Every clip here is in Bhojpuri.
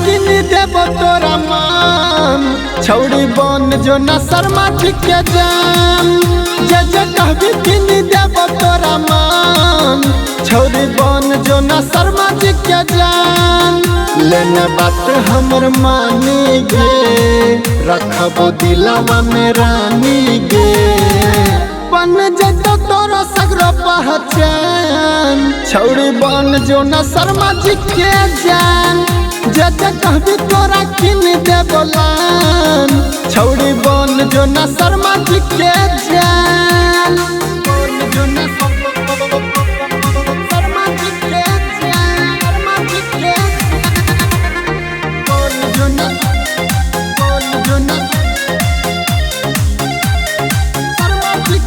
किन देव तोरा मान छौड़ी बन जो न शर्मा के जान जे कहबी किन देव तोरा मान छौड़ी बन जो न शर्मा के जान लेने बात हमर मानी गे रखबो दिलवा में रानी गे बन जतो तोरा सगरो पहचान छौड़ी बन जो न शर्मा के जान जे कहबी तोरा किन देबलान छौड़ी बन जो न शर्मा के जान बन जो न शर्मा के जान शर्मा के बन जो न शर्मा के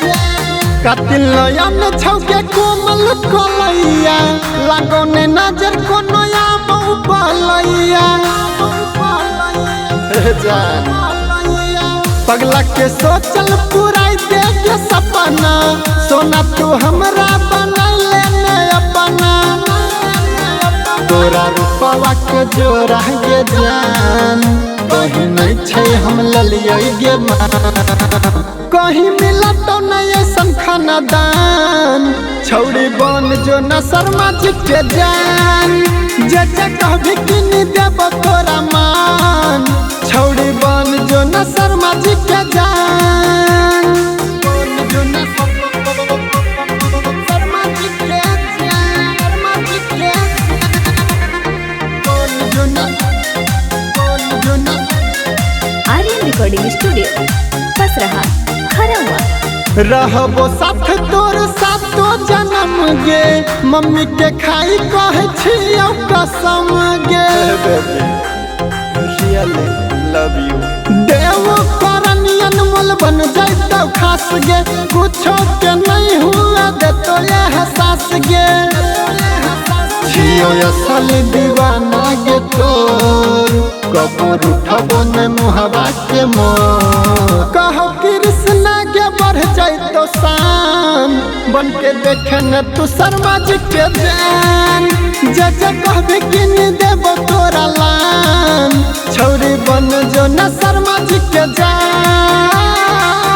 जान कातिल नयन छौके कोमल कलैया लागोने नजर को नया पगला के सोचल पुराई दे के सपना सोना तू हमरा बना लेने अपना तोरा रूपवा के जोड़ा के जान कहीं नहीं छे हम ललियै गे कहीं मिला तो नहीं ऐसन खानदान छौड़ी बन जो न शर्मा के जान जे कहबी किन देव तोरा मान छौड़ी बन जो न शर्मा के जान बन जो न शर्मा के जान शर्मा के बन जो न आर्यन रिकॉर्डिंग स्टूडियो बसरहा खरवा रहबो साथ तोर सातो जन्म गे मम्मी के खाई कहे छियौ कसम गे रियली लव यू देव करनियन मोल बन जाइतौ खास गे कुछो के नहीं हुआ दे तो ये एहसास गे छियौ असल दीवाना गे तोर कपूर उठबो ने मुहबा के मोर कहो कृष्णा के बढ़ जाइतो शान बन के देखे न तू शर्मा के जान जे कहबी किन देव तोरा लान छौड़ी बन जो न शर्मा के जान।